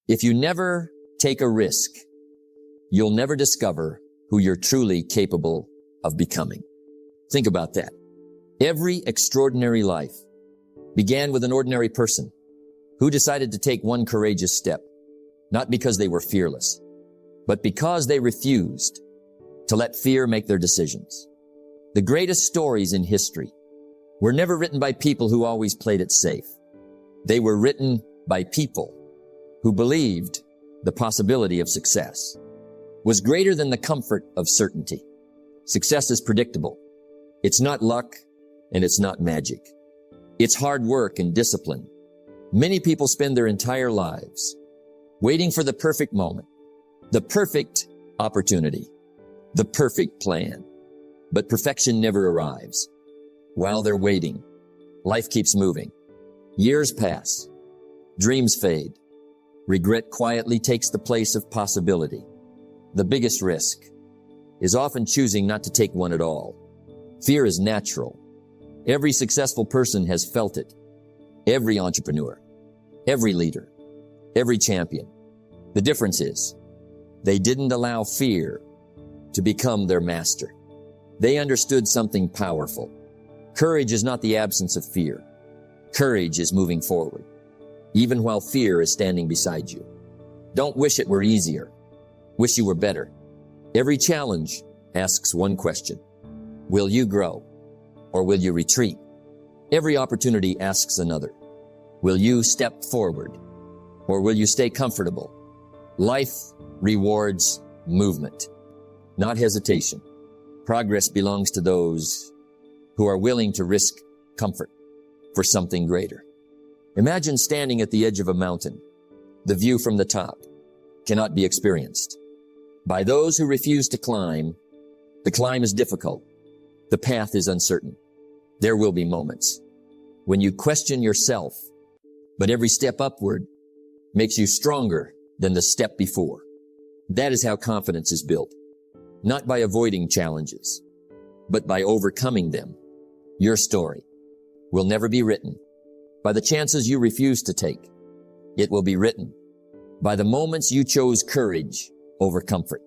If you never take a risk, you'll never discover who you're truly capable of becoming. Think about that. Every extraordinary life began with an ordinary person who decided to take one courageous step, not because they were fearless, but because they refused to let fear make their decisions. The greatest stories in history were never written by people who always played it safe. They were written by people who believed the possibility of success was greater than the comfort of certainty. Success is predictable. It's not luck and it's not magic. It's hard work and discipline. Many people spend their entire lives waiting for the perfect moment, the perfect opportunity, the perfect plan. But perfection never arrives. While they're waiting, life keeps moving. Years pass. Dreams fade. Regret quietly takes the place of possibility. The biggest risk is often choosing not to take one at all. Fear is natural. Every successful person has felt it. Every entrepreneur, every leader, every champion. The difference is they didn't allow fear to become their master. They understood something powerful. Courage is not the absence of fear. Courage is moving forward, even while fear is standing beside you. Don't wish it were easier. Wish you were better. Every challenge asks one question. Will you grow or will you retreat? Every opportunity asks another. Will you step forward or will you stay comfortable? Life rewards movement, not hesitation. Progress belongs to those who are willing to risk comfort for something greater. Imagine standing at the edge of a mountain. The view from the top cannot be experienced. By those who refuse to climb, the climb is difficult. The path is uncertain. There will be moments when you question yourself, but every step upward makes you stronger than the step before. That is how confidence is built, not by avoiding challenges, but by overcoming them. Your story will never be written by the chances you refuse to take. It will be written by the moments you chose courage over comfort,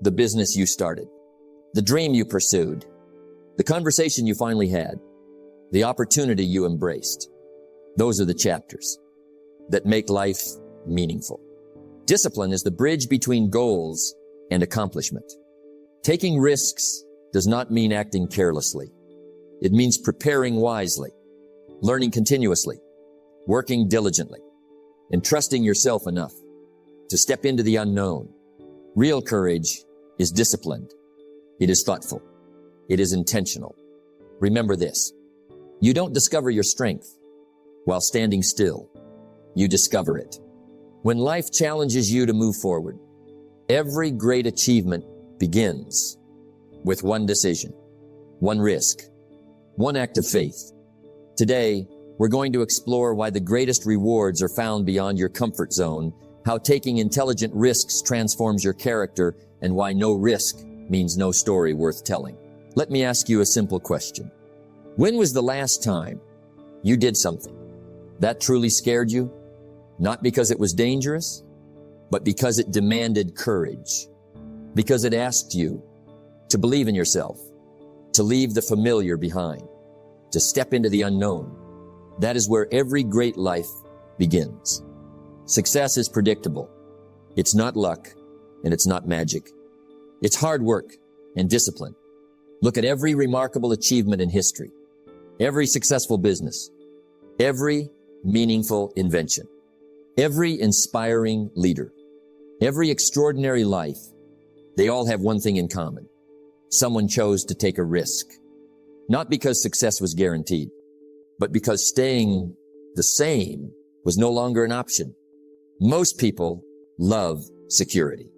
the business you started, the dream you pursued, the conversation you finally had, the opportunity you embraced. Those are the chapters that make life meaningful. Discipline is the bridge between goals and accomplishment. Taking risks does not mean acting carelessly. It means preparing wisely, learning continuously, working diligently, and trusting yourself enough to step into the unknown. Real courage is disciplined. It is thoughtful. It is intentional. Remember this. You don't discover your strength while standing still. You discover it when life challenges you to move forward. Every great achievement begins with one decision, one risk, one act of faith. Today, we're going to explore why the greatest rewards are found beyond your comfort zone, how taking intelligent risks transforms your character, and why no risk means no story worth telling. Let me ask you a simple question. When was the last time you did something that truly scared you? Not because it was dangerous, but because it demanded courage. Because it asked you to believe in yourself, to leave the familiar behind, to step into the unknown. That is where every great life begins. Success is predictable. It's not luck, and it's not magic. It's hard work and discipline. Look at every remarkable achievement in history, every successful business, every meaningful invention, every inspiring leader, every extraordinary life. They all have one thing in common. Someone chose to take a risk, not because success was guaranteed, but because staying the same was no longer an option. Most people love security.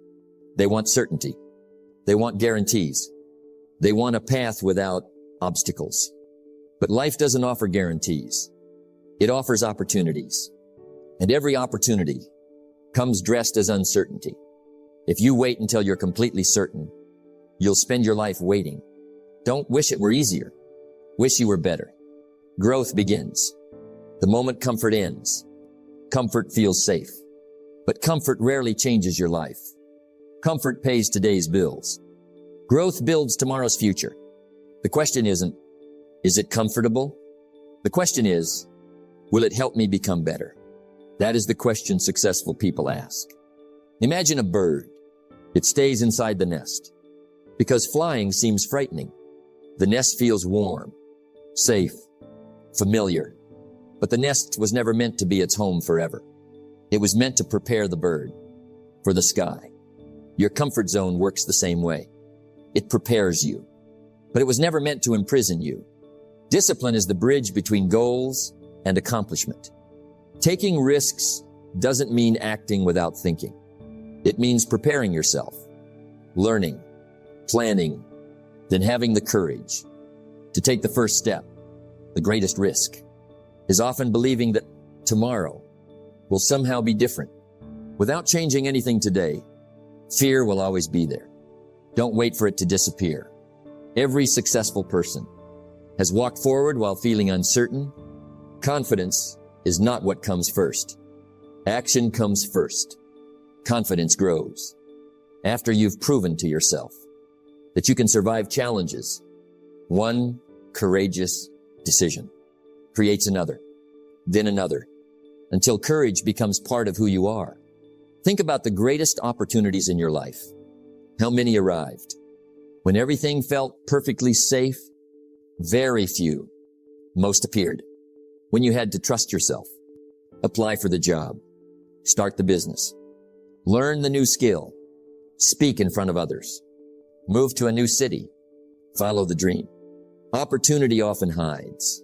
They want certainty. They want guarantees. They want a path without obstacles. But life doesn't offer guarantees. It offers opportunities. And every opportunity comes dressed as uncertainty. If you wait until you're completely certain, you'll spend your life waiting. Don't wish it were easier. Wish you were better. Growth begins the moment comfort ends. Comfort feels safe. But comfort rarely changes your life. Comfort pays today's bills. Growth builds tomorrow's future. The question isn't, is it comfortable? The question is, will it help me become better? That is the question successful people ask. Imagine a bird. It stays inside the nest because flying seems frightening. The nest feels warm, safe, familiar, but the nest was never meant to be its home forever. It was meant to prepare the bird for the sky. Your comfort zone works the same way. It prepares you, but it was never meant to imprison you. Discipline is the bridge between goals and accomplishment. Taking risks doesn't mean acting without thinking. It means preparing yourself, learning, planning, then having the courage to take the first step. The greatest risk is often believing that tomorrow will somehow be different. Without changing anything today, fear will always be there. Don't wait for it to disappear. Every successful person has walked forward while feeling uncertain. Confidence is not what comes first. Action comes first. Confidence grows after you've proven to yourself that you can survive challenges. One courageous decision creates another, then another, until courage becomes part of who you are. Think about the greatest opportunities in your life. How many arrived? When everything felt perfectly safe, very few. Most appeared. When you had to trust yourself, apply for the job, start the business, learn the new skill, speak in front of others, move to a new city, follow the dream. Opportunity often hides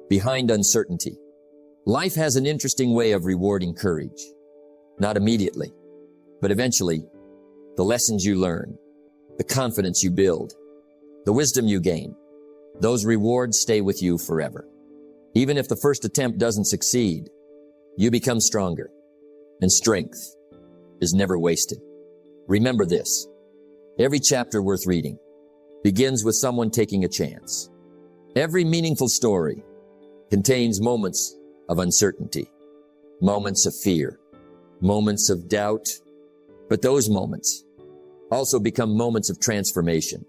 behind uncertainty. Life has an interesting way of rewarding courage. Not immediately, but eventually, the lessons you learn, the confidence you build, the wisdom you gain, those rewards stay with you forever. Even if the first attempt doesn't succeed, you become stronger, and strength is never wasted. Remember this, every chapter worth reading begins with someone taking a chance. Every meaningful story contains moments of uncertainty, moments of fear, moments of doubt, but those moments also become moments of transformation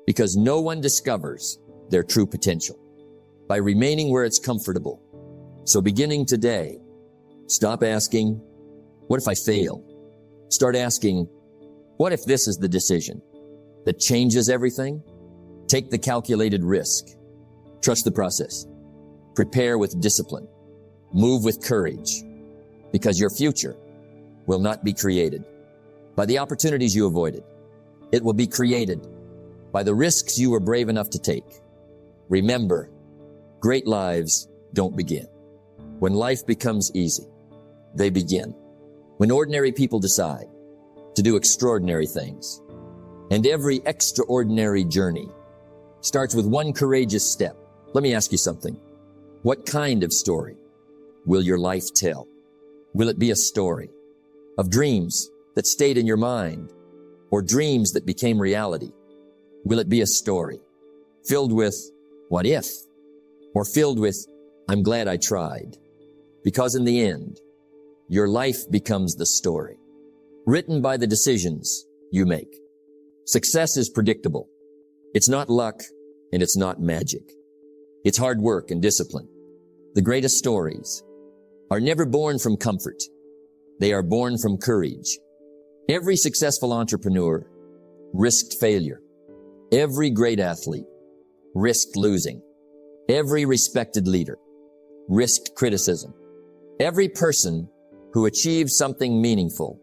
because no one discovers their true potential by remaining where it's comfortable. So beginning today, stop asking, what if I fail? Start asking, what if this is the decision that changes everything? Take the calculated risk. Trust the process. Prepare with discipline. Move with courage, because your future will not be created by the opportunities you avoided. It will be created by the risks you were brave enough to take. Remember, great lives don't begin when life becomes easy. They begin when ordinary people decide to do extraordinary things. And every extraordinary journey starts with one courageous step. Let me ask you something. What kind of story will your life tell? Will it be a story of dreams that stayed in your mind or dreams that became reality? Will it be a story filled with what if or filled with I'm glad I tried? Because in the end, your life becomes the story written by the decisions you make. Success is predictable. It's not luck and it's not magic. It's hard work and discipline. The greatest stories are never born from comfort. They are born from courage. Every successful entrepreneur risked failure. Every great athlete risked losing. Every respected leader risked criticism. Every person who achieved something meaningful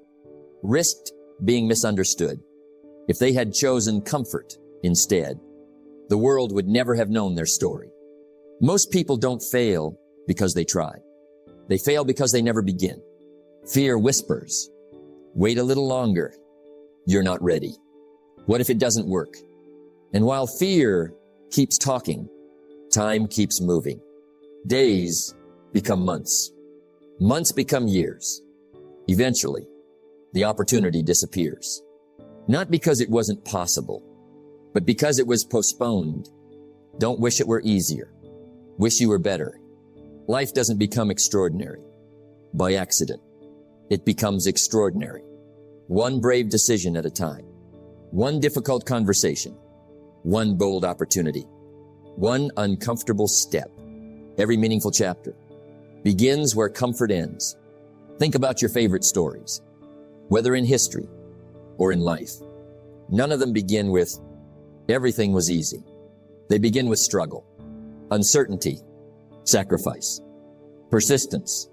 risked being misunderstood. If they had chosen comfort instead, the world would never have known their story. Most people don't fail because they try. They fail because they never begin. Fear whispers, wait a little longer. You're not ready. What if it doesn't work? And while fear keeps talking, time keeps moving. Days become months. Months become years. Eventually, the opportunity disappears. Not because it wasn't possible, but because it was postponed. Don't wish it were easier. Wish you were better. Life doesn't become extraordinary by accident. it becomes extraordinary. One brave decision at a time. One difficult conversation. One bold opportunity. One uncomfortable step. Every meaningful chapter begins where comfort ends. Think about your favorite stories, whether in history or in life. None of them begin with, everything was easy. They begin with struggle, uncertainty, sacrifice, persistence.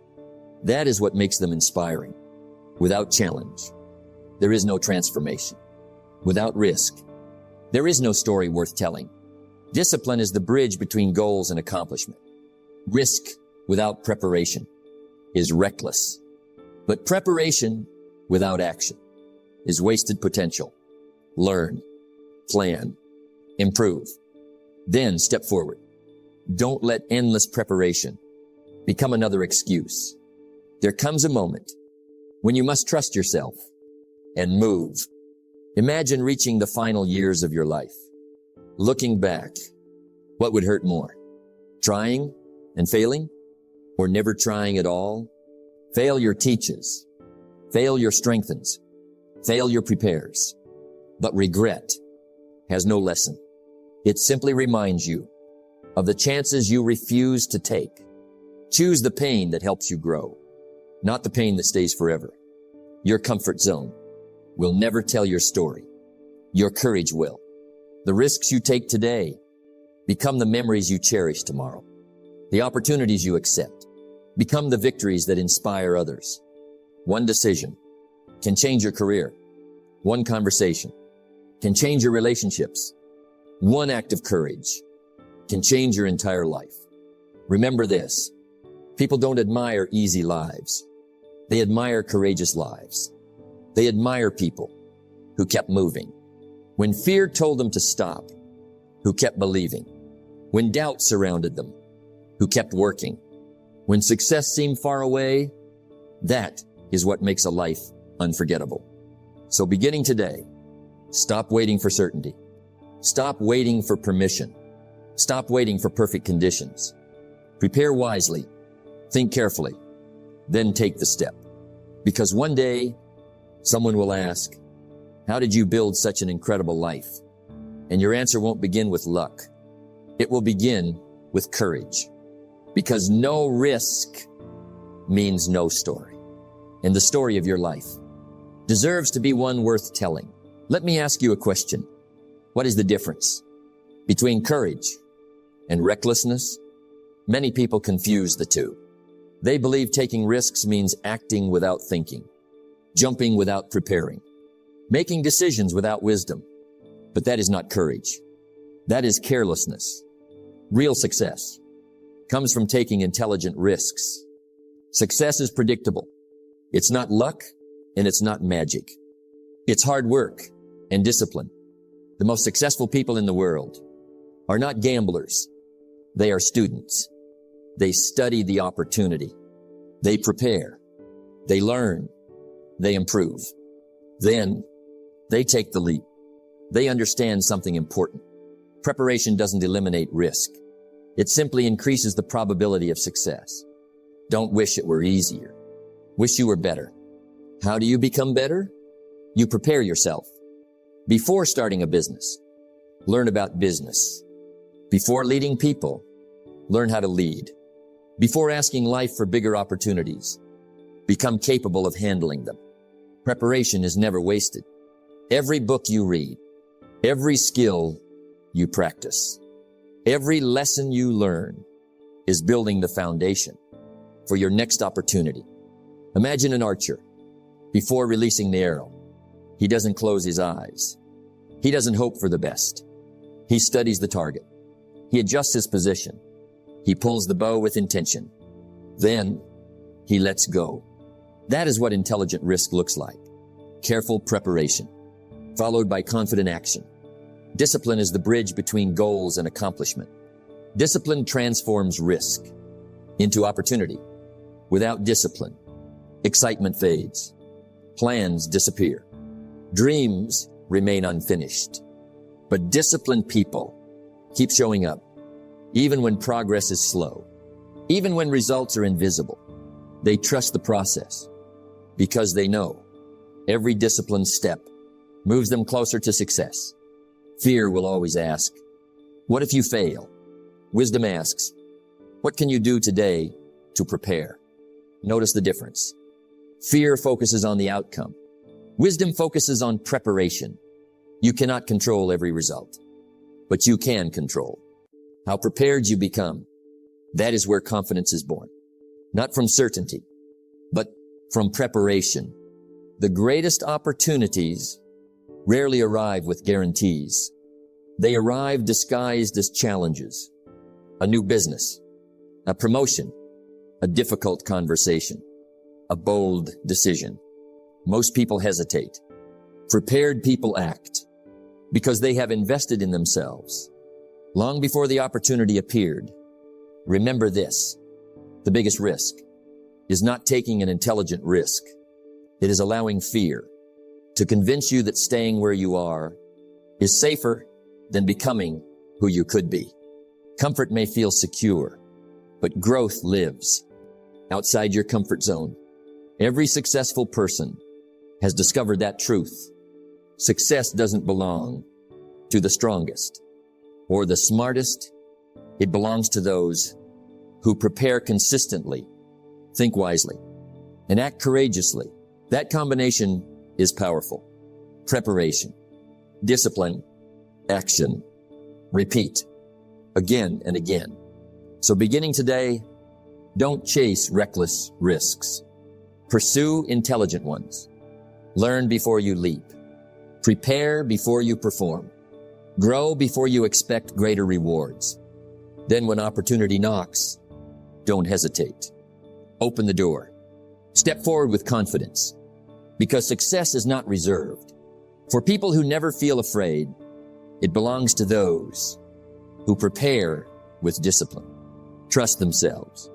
That is what makes them inspiring. Without challenge, there is no transformation. Without risk, there is no story worth telling. Discipline is the bridge between goals and accomplishment. Risk without preparation is reckless. But preparation without action is wasted potential. Learn, plan, improve. Then step forward. Don't let endless preparation become another excuse. There comes a moment when you must trust yourself and move. Imagine reaching the final years of your life. Looking back, what would hurt more? Trying and failing, or never trying at all? Failure teaches. Failure strengthens. Failure prepares. But regret has no lesson. It simply reminds you of the chances you refuse to take. Choose the pain that helps you grow, not the pain that stays forever. Your comfort zone will never tell your story. Your courage will. The risks you take today become the memories you cherish tomorrow. The opportunities you accept become the victories that inspire others. One decision can change your career. One conversation can change your relationships. One act of courage can change your entire life. Remember this. People don't admire easy lives. They admire courageous lives. They admire people who kept moving. When fear told them to stop, who kept believing. When doubt surrounded them, who kept working. When success seemed far away, that is what makes a life unforgettable. So beginning today, stop waiting for certainty. Stop waiting for permission. Stop waiting for perfect conditions. Prepare wisely. Think carefully. Then take the step. Because one day, someone will ask, how did you build such an incredible life? And your answer won't begin with luck. It will begin with courage. Because no risk means no story. And the story of your life deserves to be one worth telling. Let me ask you a question. What is the difference between courage and recklessness? Many people confuse the two. They believe taking risks means acting without thinking, jumping without preparing, making decisions without wisdom. But that is not courage. That is carelessness. Real success comes from taking intelligent risks. Success is predictable. It's not luck and it's not magic. It's hard work and discipline. The most successful people in the world are not gamblers. They are students. They study the opportunity. They prepare. They learn. They improve. Then they take the leap. They understand something important. Preparation doesn't eliminate risk. It simply increases the probability of success. Don't wish it were easier. Wish you were better. How do you become better? You prepare yourself. Before starting a business, learn about business. Before leading people, learn how to lead. Before asking life for bigger opportunities, become capable of handling them. Preparation is never wasted. Every book you read, every skill you practice, every lesson you learn is building the foundation for your next opportunity. Imagine an archer. Before releasing the arrow, he doesn't close his eyes. He doesn't hope for the best. He studies the target. He adjusts his position. He pulls the bow with intention. Then he lets go. That is what intelligent risk looks like. Careful preparation, followed by confident action. Discipline is the bridge between goals and accomplishment. Discipline transforms risk into opportunity. Without discipline, excitement fades. Plans disappear. Dreams remain unfinished. But disciplined people keep showing up, even when progress is slow, even when results are invisible. They trust the process. because they know every disciplined step moves them closer to success. Fear will always ask, what if you fail? Wisdom asks, what can you do today to prepare? Notice the difference. Fear focuses on the outcome. Wisdom focuses on preparation. You cannot control every result, but you can control how prepared you become. That is where confidence is born. Not from certainty, but from preparation. The greatest opportunities rarely arrive with guarantees. They arrive disguised as challenges. A new business, a promotion, a difficult conversation, a bold decision. Most people hesitate. Prepared people act because they have invested in themselves long before the opportunity appeared. Remember this, the biggest risk is not taking an intelligent risk. It is allowing fear to convince you that staying where you are is safer than becoming who you could be. Comfort may feel secure, but growth lives outside your comfort zone. Every successful person has discovered that truth. Success doesn't belong to the strongest or the smartest. It belongs to those who prepare consistently, think wisely, and act courageously. That combination is powerful. Preparation, discipline, action, repeat, again and again. So beginning today, don't chase reckless risks. Pursue intelligent ones. Learn before you leap. Prepare before you perform. Grow before you expect greater rewards. Then when opportunity knocks, don't hesitate. Open the door. Step forward with confidence, because success is not reserved for people who never feel afraid. It belongs to those who prepare with discipline, trust themselves,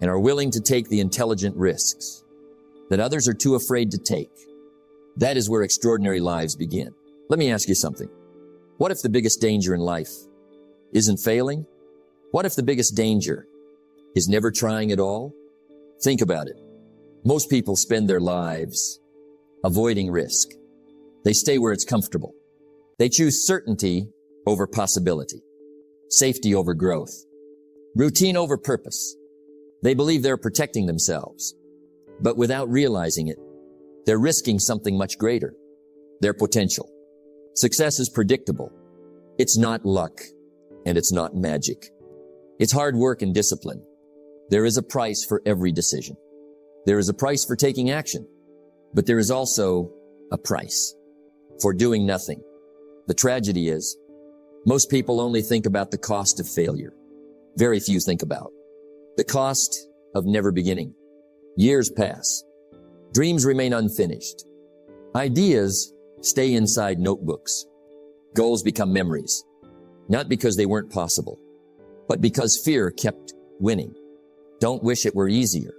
and are willing to take the intelligent risks that others are too afraid to take. That is where extraordinary lives begin. Let me ask you something. What if the biggest danger in life isn't failing? What if the biggest danger is never trying at all? Think about it. Most people spend their lives avoiding risk. They stay where it's comfortable. They choose certainty over possibility, safety over growth, routine over purpose. They believe they're protecting themselves, but without realizing it, they're risking something much greater, their potential. Success is predictable. It's not luck, and it's not magic. It's hard work and discipline. There is a price for every decision. There is a price for taking action, but there is also a price for doing nothing. The tragedy is, most people only think about the cost of failure. Very few think about the cost of never beginning. Years pass. Dreams remain unfinished. Ideas stay inside notebooks. Goals become memories, not because they weren't possible, but because fear kept winning. Don't wish it were easier.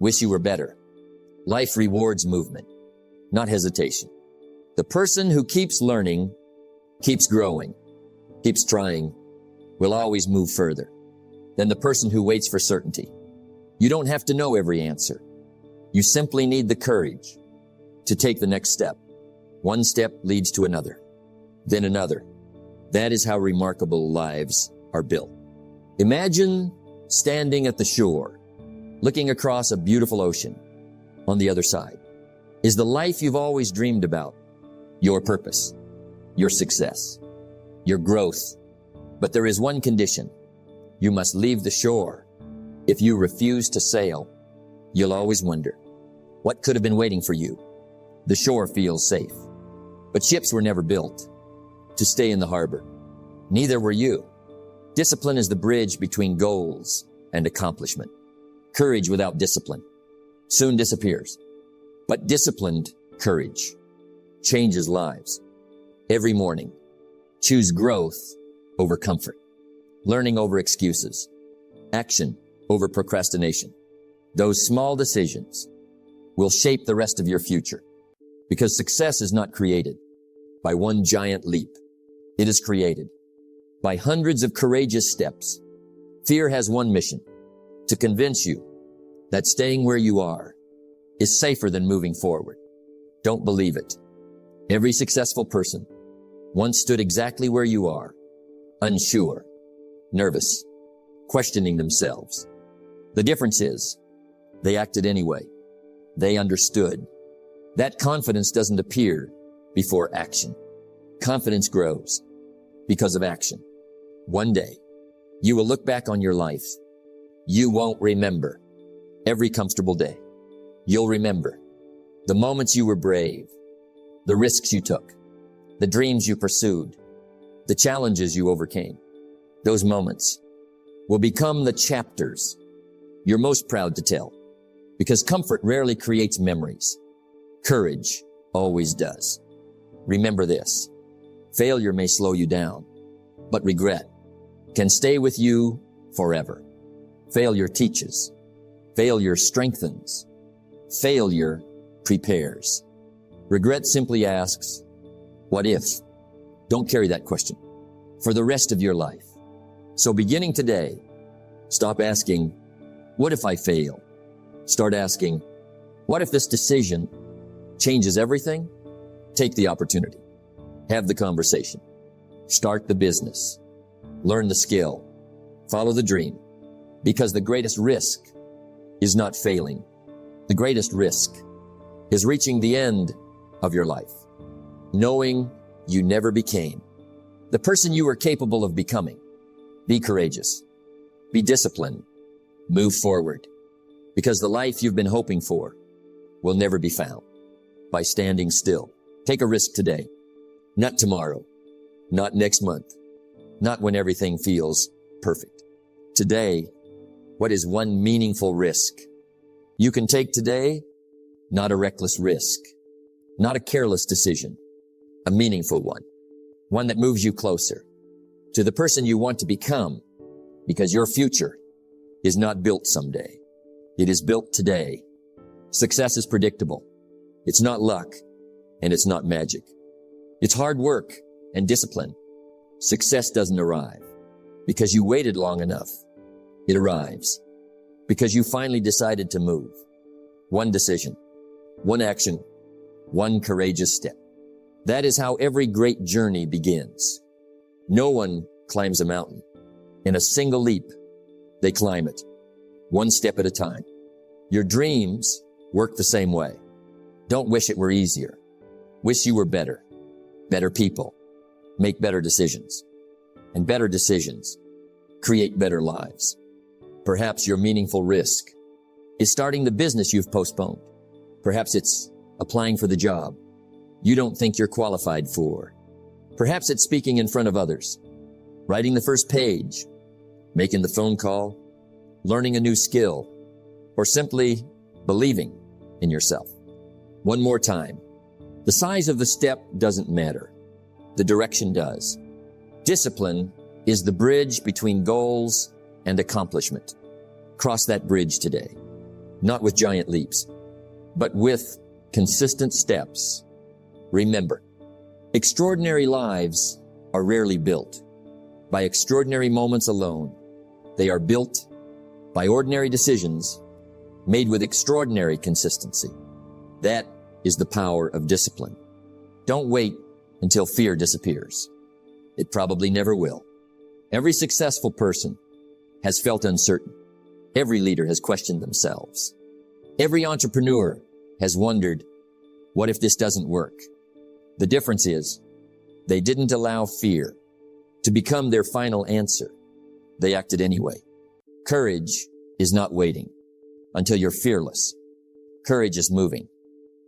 Wish you were better. Life rewards movement, not hesitation. The person who keeps learning, keeps growing, keeps trying, will always move further than the person who waits for certainty. You don't have to know every answer. You simply need the courage to take the next step. One step leads to another, then another. That is how remarkable lives are built. Imagine standing at the shore, looking across a beautiful ocean. On the other side is the life you've always dreamed about, your purpose, your success, your growth. But there is one condition. You must leave the shore. If you refuse to sail, you'll always wonder, what could have been waiting for you? The shore feels safe, but ships were never built to stay in the harbor. Neither were you. Discipline is the bridge between goals and accomplishment. Courage without discipline soon disappears, but disciplined courage changes lives. Every morning, choose growth over comfort, learning over excuses, action over procrastination. Those small decisions will shape the rest of your future, because success is not created by one giant leap. It is created by hundreds of courageous steps. Fear has one mission: to convince you that staying where you are is safer than moving forward. Don't believe it. Every successful person once stood exactly where you are, unsure, nervous, questioning themselves. The difference is they acted anyway. They understood. That confidence doesn't appear before action. Confidence grows because of action. One day, you will look back on your life. You won't remember every comfortable day. You'll remember the moments you were brave, the risks you took, the dreams you pursued, the challenges you overcame. Those moments will become the chapters you're most proud to tell, because comfort rarely creates memories. Courage always does. Remember this: failure may slow you down, but regret can stay with you forever. Failure teaches. Failure strengthens. Failure prepares. Regret simply asks, what if? Don't carry that question for the rest of your life. So beginning today, stop asking, what if I fail? Start asking, what if this decision changes everything? Take the opportunity. Have the conversation. Start the business. Learn the skill. Follow the dream. Because the greatest risk is not failing. The greatest risk is reaching the end of your life, knowing you never became the person you were capable of becoming. Be courageous. Be disciplined. Move forward. Because the life you've been hoping for will never be found by standing still. Take a risk today, not tomorrow, not next month, not when everything feels perfect. Today, what is one meaningful risk you can take today? Not a reckless risk, not a careless decision, a meaningful one that moves you closer to the person you want to become, because your future is not built someday. It is built today. Success is predictable. It's not luck, and it's not magic. It's hard work and discipline. Success doesn't arrive because you waited long enough. It arrives because you finally decided to move. One decision, one action, one courageous step. That is how every great journey begins. No one climbs a mountain in a single leap. They climb it one step at a time. Your dreams work the same way. Don't wish it were easier. Wish you were better. Better people make better decisions, and better decisions create better lives. Perhaps your meaningful risk is starting the business you've postponed. Perhaps it's applying for the job you don't think you're qualified for. Perhaps it's speaking in front of others, writing the first page, making the phone call, learning a new skill, or simply believing in yourself. One more time. The size of the step doesn't matter. The direction does. Discipline is the bridge between goals and accomplishment. Cross that bridge today, not with giant leaps, but with consistent steps. Remember, extraordinary lives are rarely built by extraordinary moments alone. They are built by ordinary decisions made with extraordinary consistency. That is the power of discipline. Don't wait until fear disappears. It probably never will. Every successful person has felt uncertain. Every leader has questioned themselves. Every entrepreneur has wondered, what if this doesn't work? The difference is, they didn't allow fear to become their final answer. They acted anyway. Courage is not waiting until you're fearless. Courage is moving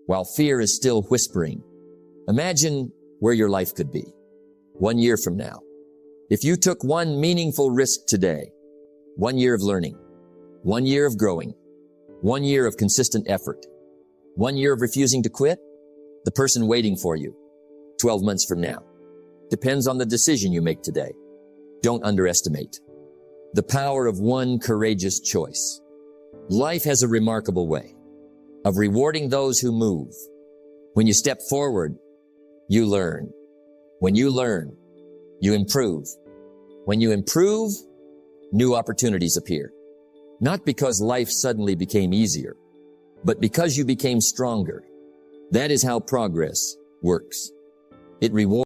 while fear is still whispering. Imagine where your life could be 1 year from now. If you took one meaningful risk today, 1 year of learning, 1 year of growing, 1 year of consistent effort, 1 year of refusing to quit, the person waiting for you 12 months from now depends on the decision you make today. Don't underestimate the power of one courageous choice. Life has a remarkable way of rewarding those who move. When you step forward, you learn. When you learn, you improve. When you improve, new opportunities appear. Not because life suddenly became easier, but because you became stronger. That is how progress works. It rewards